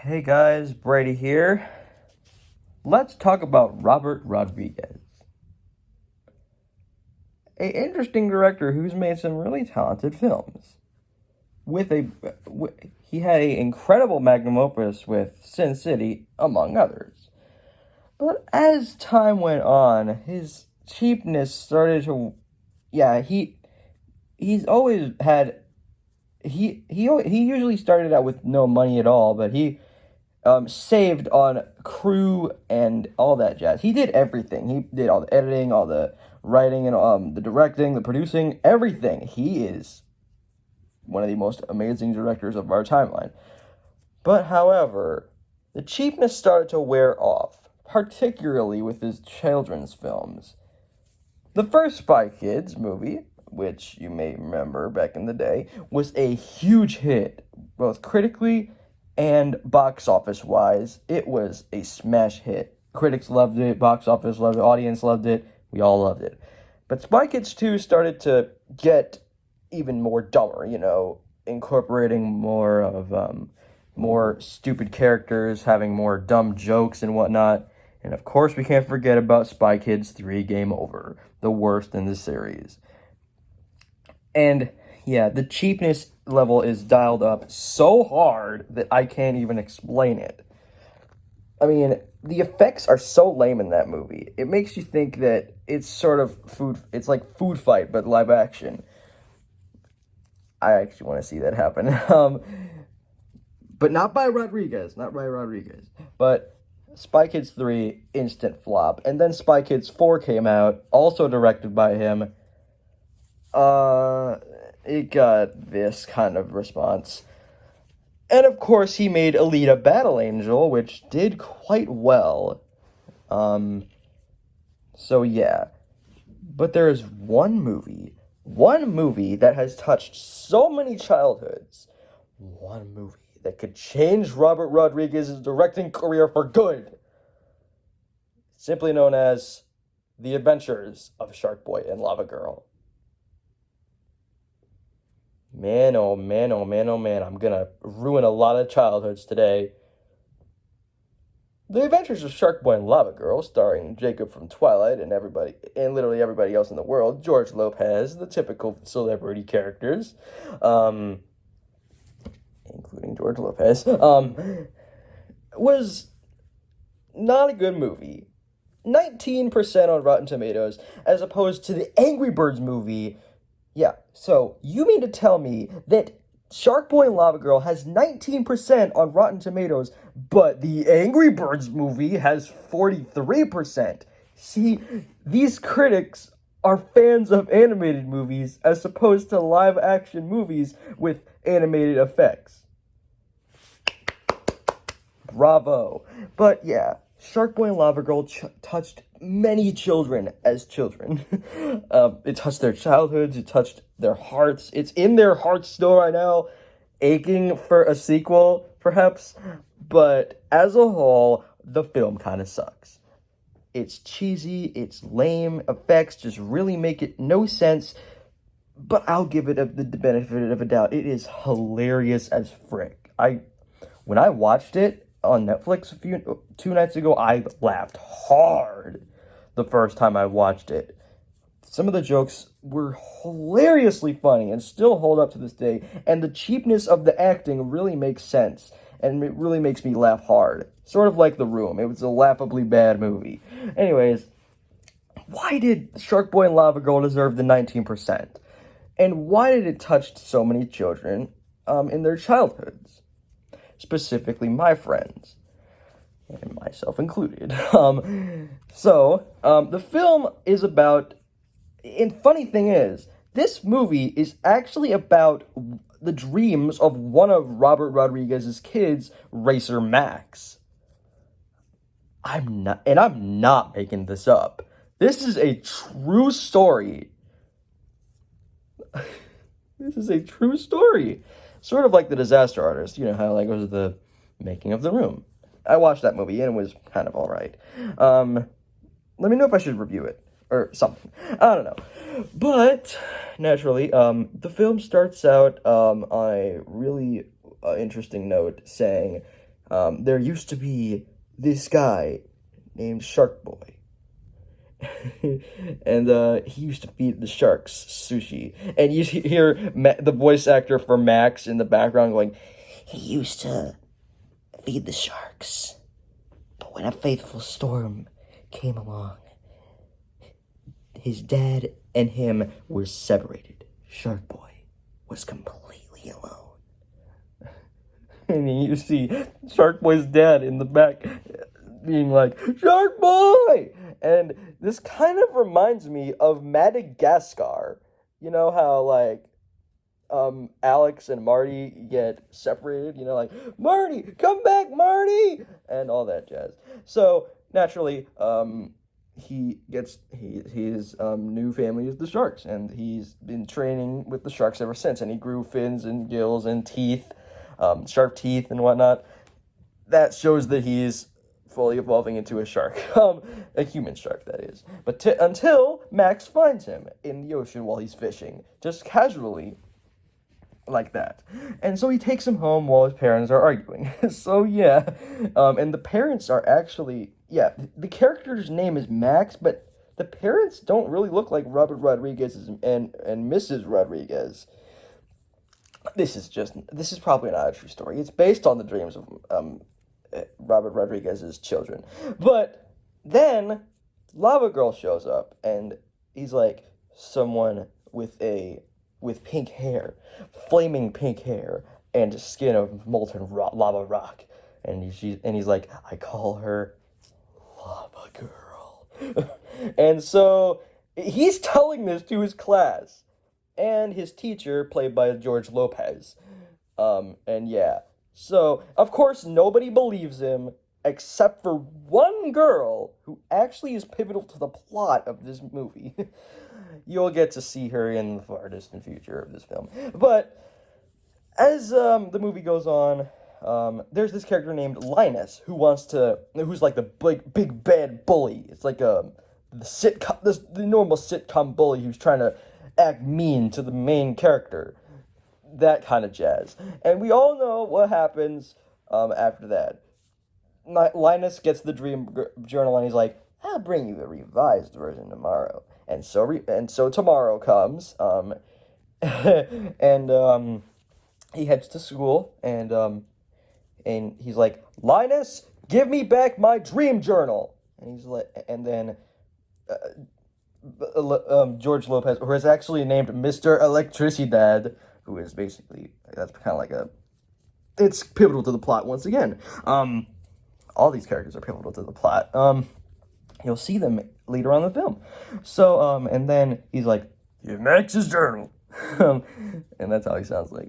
Hey guys, Brady here. Let's talk about Robert Rodriguez, an interesting director who's made some really talented films. He had an incredible magnum opus with Sin City, among others. But as time went on, his cheapness started to, yeah, he's always had he usually started out with no money at all, but he saved on crew and all that jazz. He did everything. He did all the editing, all the writing, and the directing, the producing, everything. He is one of the most amazing directors of our timeline. But however, the cheapness started to wear off, particularly with his children's films. The first Spy Kids movie, which you may remember back in the day, was a huge hit, both critically and box office wise. It was a smash hit. Critics loved it, box office loved it, audience loved it, we all loved it. But Spy Kids 2 started to get even more dumber, incorporating more of more stupid characters, having more dumb jokes and whatnot. And of course, we can't forget about Spy Kids 3 Game Over, the worst in the series. And yeah, the cheapness level is dialed up so hard that I can't even explain it. I mean, the effects are so lame in that movie. It makes you think that it's sort of it's like Food Fight, but live action. I actually want to see that happen. But not by Rodriguez. But Spy Kids 3, instant flop. And then Spy Kids 4 came out, also directed by him. It got this kind of response. And of course, he made Alita Battle Angel, which did quite well. So yeah. But there is one movie that has touched so many childhoods. One movie that could change Robert Rodriguez's directing career for good. Simply known as The Adventures of Sharkboy and Lavagirl. Man, oh man, oh man, oh man, I'm gonna ruin a lot of childhoods today. The Adventures of Sharkboy and Lavagirl, starring Jacob from Twilight and literally everybody else in the world, George Lopez, the typical celebrity characters, including George Lopez, was not a good movie. 19% on Rotten Tomatoes, as opposed to the Angry Birds movie. Yeah, so you mean to tell me that Sharkboy and Lavagirl has 19% on Rotten Tomatoes, but the Angry Birds movie has 43%? See, these critics are fans of animated movies as opposed to live-action movies with animated effects. Bravo. But yeah, Sharkboy and Lavagirl touched many children as children. It touched their childhoods, it touched their hearts. It's in their hearts still right now, aching for a sequel, perhaps. But as a whole, the film kind of sucks. It's cheesy, it's lame, effects just really make it no sense. But I'll give it the benefit of a doubt. It is hilarious as frick. When I watched it on Netflix 2 nights ago, I laughed hard the first time I watched it. Some of the jokes were hilariously funny and still hold up to this day, and the cheapness of the acting really makes sense, and it really makes me laugh hard. Sort of like The Room. It was a laughably bad movie. Anyways, why did Sharkboy and Lavagirl deserve the 19%? And why did it touch so many children in their childhoods? Specifically my friends, and myself included. The film is about, and funny thing is, this movie is actually about the dreams of one of Robert Rodriguez's kids, Racer Max. I'm not making this up. This is a true story. This is a true story. Sort of like The Disaster Artist. You know how it was the making of The Room. I watched that movie and it was kind of alright. Let me know if I should review it. Or something. I don't know. But, naturally, the film starts out on a really interesting note saying, there used to be this guy named Sharkboy. And he used to feed the sharks sushi. And you hear the voice actor for Max in the background going, he used to feed the sharks. But when a fateful storm came along, his dad and him were separated. Sharkboy was completely alone. And you see Sharkboy's dad in the back being like, Sharkboy! And this kind of reminds me of Madagascar. You know how, like, Alex and Marty get separated? You know, like, Marty, come back, Marty! And all that jazz. So, naturally, his new family is the sharks, and he's been training with the sharks ever since, and he grew fins and gills and teeth, sharp teeth and whatnot. That shows that he's fully evolving into a shark, a human shark, that is. But until Max finds him in the ocean while he's fishing, just casually, like that. And so he takes him home while his parents are arguing. So yeah, and the parents are actually, yeah, the character's name is Max, but the parents don't really look like Robert Rodriguez and Mrs. Rodriguez. This is probably not a true story. It's based on the dreams of Robert Rodriguez's children. But then Lavagirl shows up, and he's like someone with pink hair, flaming pink hair, and skin of molten lava rock. And he's like, I call her Lava Girl. And so he's telling this to his class and his teacher, played by George Lopez. And yeah. So, of course, nobody believes him except for one girl who actually is pivotal to the plot of this movie. You'll get to see her in the far distant future of this film. But as the movie goes on, there's this character named Linus who's like the big bad bully. It's like the normal sitcom bully who's trying to act mean to the main character. That kind of jazz. And we all know what happens after that. Linus gets the dream journal, and he's like, I'll bring you a revised version tomorrow. And so tomorrow comes, and he heads to school, and he's like, Linus, give me back my dream journal. And he's like, and then George Lopez, who is actually named Mr. Electricidad, who is basically, that's kind of like it's pivotal to the plot once again. All these characters are pivotal to the plot. You'll see them later on in the film. So, and then he's like, give Max's journal. And that's how he sounds like.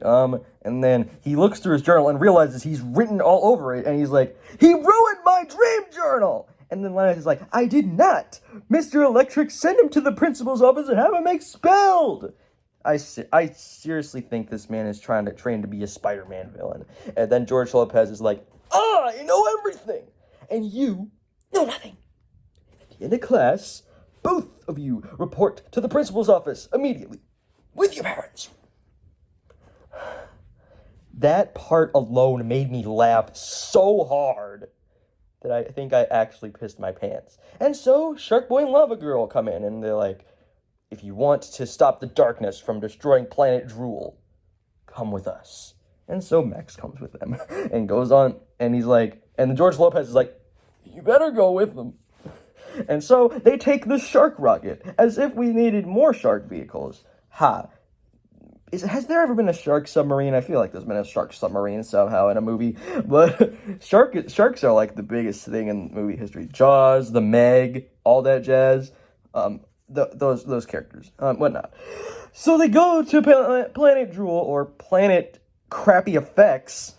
And then he looks through his journal and realizes he's written all over it, and he's like, he ruined my dream journal! And then Linus is like, I did not! Mr. Electric, send him to the principal's office and have him expelled! I seriously think this man is trying to train to be a Spider-Man villain. And then George Lopez is like, I know everything! And you know nothing. At the end of class, both of you report to the principal's office immediately. With your parents. That part alone made me laugh so hard that I think I actually pissed my pants. And so, Sharkboy and Lavagirl come in, and they're like, if you want to stop the darkness from destroying planet Drool, come with us. And so Max comes with them, and goes on, and he's like, and George Lopez is like, you better go with them. And so, they take the shark rocket, as if we needed more shark vehicles. Has there ever been a shark submarine? I feel like there's been a shark submarine somehow in a movie. But sharks are like the biggest thing in movie history. Jaws, The Meg, all that jazz. Those characters. Whatnot. So they go to Planet Drool, or Planet Crappy Effects.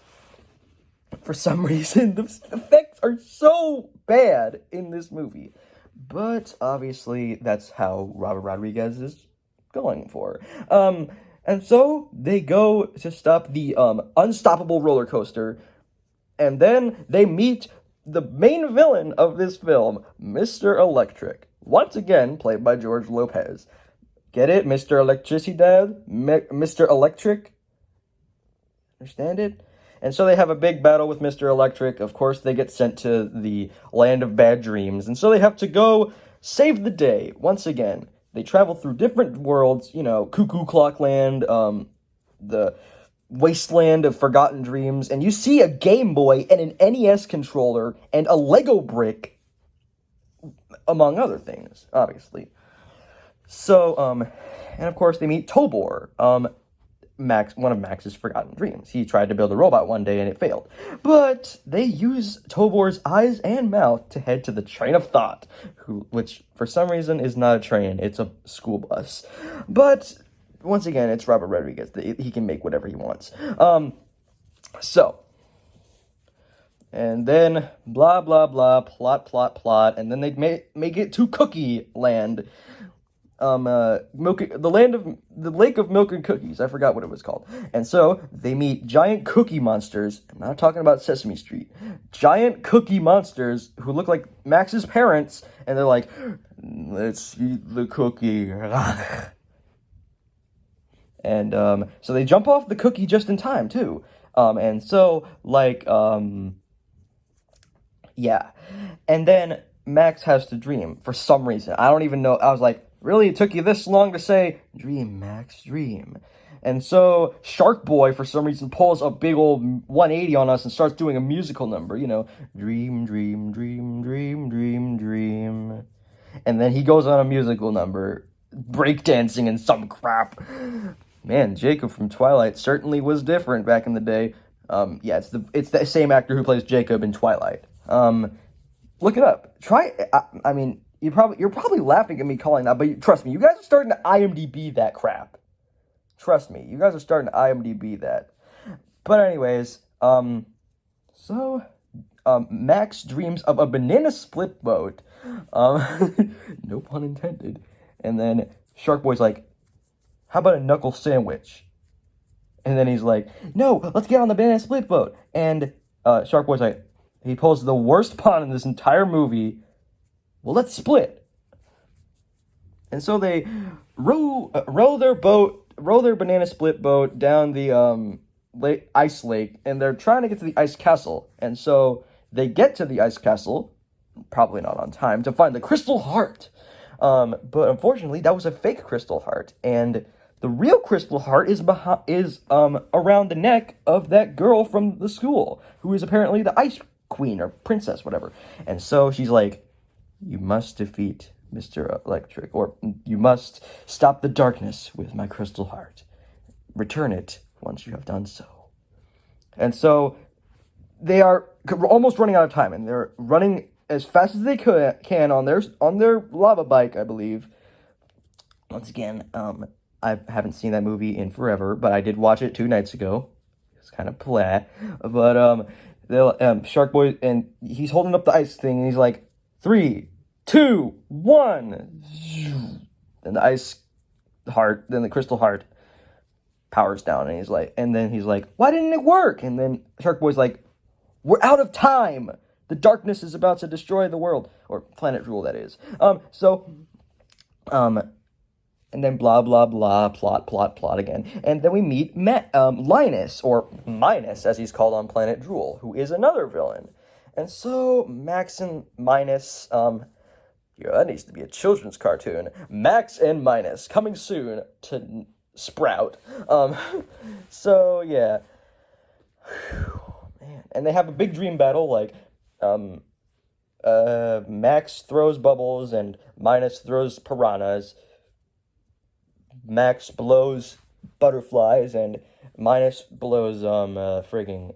For some reason, the effects are so bad in this movie. But obviously, that's how Robert Rodriguez is going for. And so they go to stop the unstoppable roller coaster, and then they meet the main villain of this film, Mr. Electric, once again played by George Lopez. Get it, Mr. Electricidad? Mr. Electric? Understand it? And so they have a big battle with Mr. Electric. Of course, they get sent to the land of bad dreams. And so they have to go save the day once again. They travel through different worlds, Cuckoo Clock Land, the Wasteland of Forgotten Dreams, and you see a Game Boy and an NES controller and a Lego brick, among other things, obviously. So, and of course they meet Tobor, one of Max's forgotten dreams. He tried to build a robot one day and it failed. But they use Tobor's eyes and mouth to head to the train of thought, which for some reason is not a train, it's a school bus. But once again, it's Robert Rodriguez. He can make whatever he wants. And then blah, blah, blah, plot, and then they make it to Cookie Land. The Lake of Milk and Cookies. I forgot what it was called. And so they meet giant cookie monsters. I'm not talking about Sesame Street. Giant cookie monsters who look like Max's parents, and they're like, let's eat the cookie. And so they jump off the cookie just in time too. Yeah. And then Max has to dream for some reason. I don't even know. I was like, really? It took you this long to say, dream, Max, dream. And so Sharkboy, for some reason, pulls a big old 180 on us and starts doing a musical number, dream, dream, dream, dream, dream, dream. And then he goes on a musical number, breakdancing and some crap. Man, Jacob from Twilight certainly was different back in the day. Yeah, it's the same actor who plays Jacob in Twilight. Look it up. Try. I mean, you're probably laughing at me calling that, but trust me, you guys are starting to IMDb that crap. Trust me, you guys are starting to IMDb that. But anyways, Max dreams of a banana split boat. No pun intended. And then Sharkboy's like, how about a knuckle sandwich? And then he's like, no, let's get on the banana split boat. And Sharkboy's like, he pulls the worst pun in this entire movie. Well, let's split. And so they row their banana split boat down the ice lake, and they're trying to get to the ice castle. And so they get to the ice castle, probably not on time, to find the crystal heart. But unfortunately, that was a fake crystal heart, and the real crystal heart is around the neck of that girl from the school, who is apparently the ice queen or princess, whatever. And so she's like, you must defeat Mr. Electric, or you must stop the darkness with my crystal heart. Return it once you have done so. And so they are almost running out of time, and they're running as fast as they can on their lava bike, I believe. Once again, I haven't seen that movie in forever, but I did watch it 2 nights ago. It's kind of blah. But Sharkboy, and he's holding up the ice thing, and he's like, 3, 2, 1. And the ice heart, then the crystal heart powers down, and he's like, why didn't it work? And then Sharkboy's like, we're out of time. The darkness is about to destroy the world, or Planet Drool, that is. And then blah, blah, blah, plot again. And then we meet Linus, or Minus, as he's called on Planet Drool, who is another villain. And so Max and Minus, that needs to be a children's cartoon. Max and Minus, coming soon to Sprout. So, yeah. Whew, man. And they have a big dream battle, like, Max throws bubbles and Minus throws piranhas. Max blows butterflies and Minus blows friggin'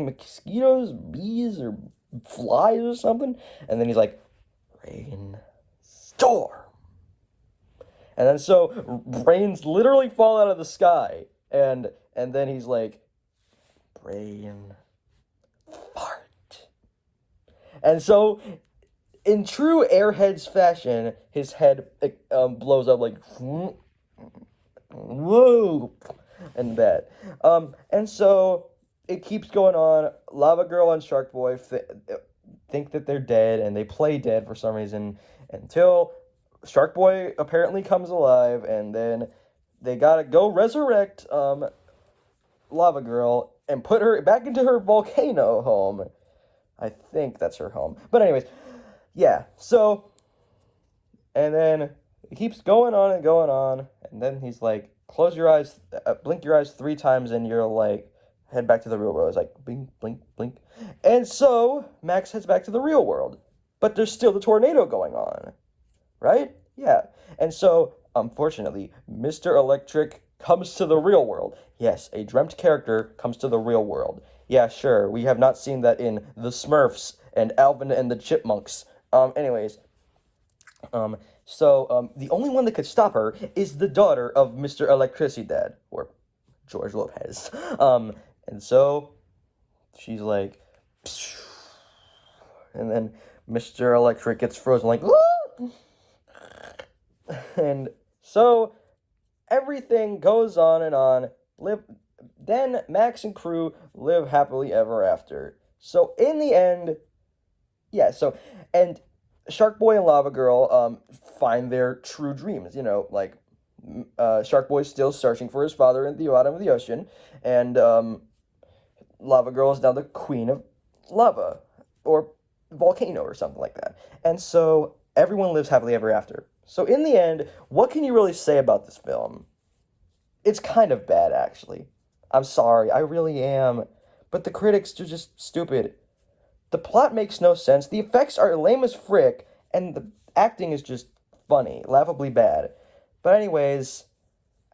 mosquitoes, bees, or flies or something. And then he's like, rain storm. And then so rains literally fall out of the sky. And then he's like, brain fart. And so, in true Airheads fashion, his head blows up like, whoa, and that. And so it keeps going on. Lavagirl and Sharkboy think that they're dead, and they play dead for some reason until Sharkboy apparently comes alive, and then they gotta go resurrect Lavagirl and put her back into her volcano home. I think that's her home. But anyways, yeah. So, and then it keeps going on and going on, and then he's like, close your eyes, blink your eyes 3 times, and you're like, head back to the real world. It's like, blink, blink, blink. And so, Max heads back to the real world. But there's still the tornado going on. Right? Yeah. And so, unfortunately, Mr. Electric comes to the real world. Yes, a dreamt character comes to the real world. Yeah, sure, we have not seen that in The Smurfs and Alvin and the Chipmunks. Anyways, the only one that could stop her is the daughter of Mr. Electricidad, or George Lopez. And so she's like, psh, and then Mr. Electric gets frozen, like, woo! And so everything goes on and on. Then Max and crew live happily ever after. So in the end, yeah. And Sharkboy and Lavagirl find their true dreams. Like Sharkboy's still searching for his father in the bottom of the ocean, and Lavagirl is now the queen of lava or volcano or something like that. And so everyone lives happily ever after. So in the end, what can you really say about this film? It's kind of bad, actually. I'm sorry, I really am. But the critics are just stupid. The plot makes no sense, the effects are lame as frick, and the acting is just funny, laughably bad. But anyways,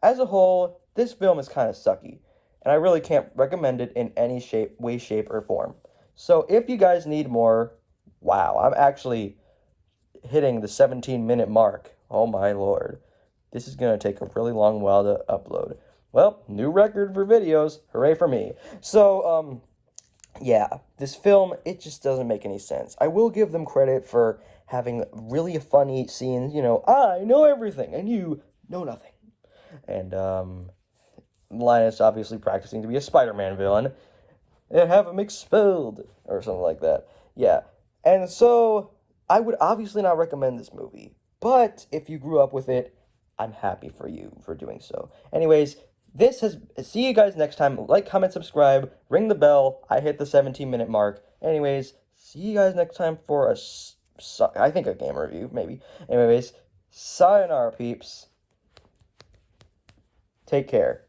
as a whole, this film is kind of sucky, and I really can't recommend it in any way, shape, or form. So if you guys need more, wow, I'm actually hitting the 17-minute mark. Oh my lord. This is going to take a really long while to upload. Well, new record for videos. Hooray for me. So, yeah, this film, it just doesn't make any sense. I will give them credit for having really funny scenes, I know everything, and you know nothing. And, Linus obviously practicing to be a Spider-Man villain, and have him expelled, or something like that. Yeah, and so, I would obviously not recommend this movie, but if you grew up with it, I'm happy for you for doing so. Anyways, see you guys next time. Like, comment, subscribe, ring the bell. I hit the 17-minute mark. Anyways, see you guys next time for I think a game review, maybe. Anyways, sayonara, peeps. Take care.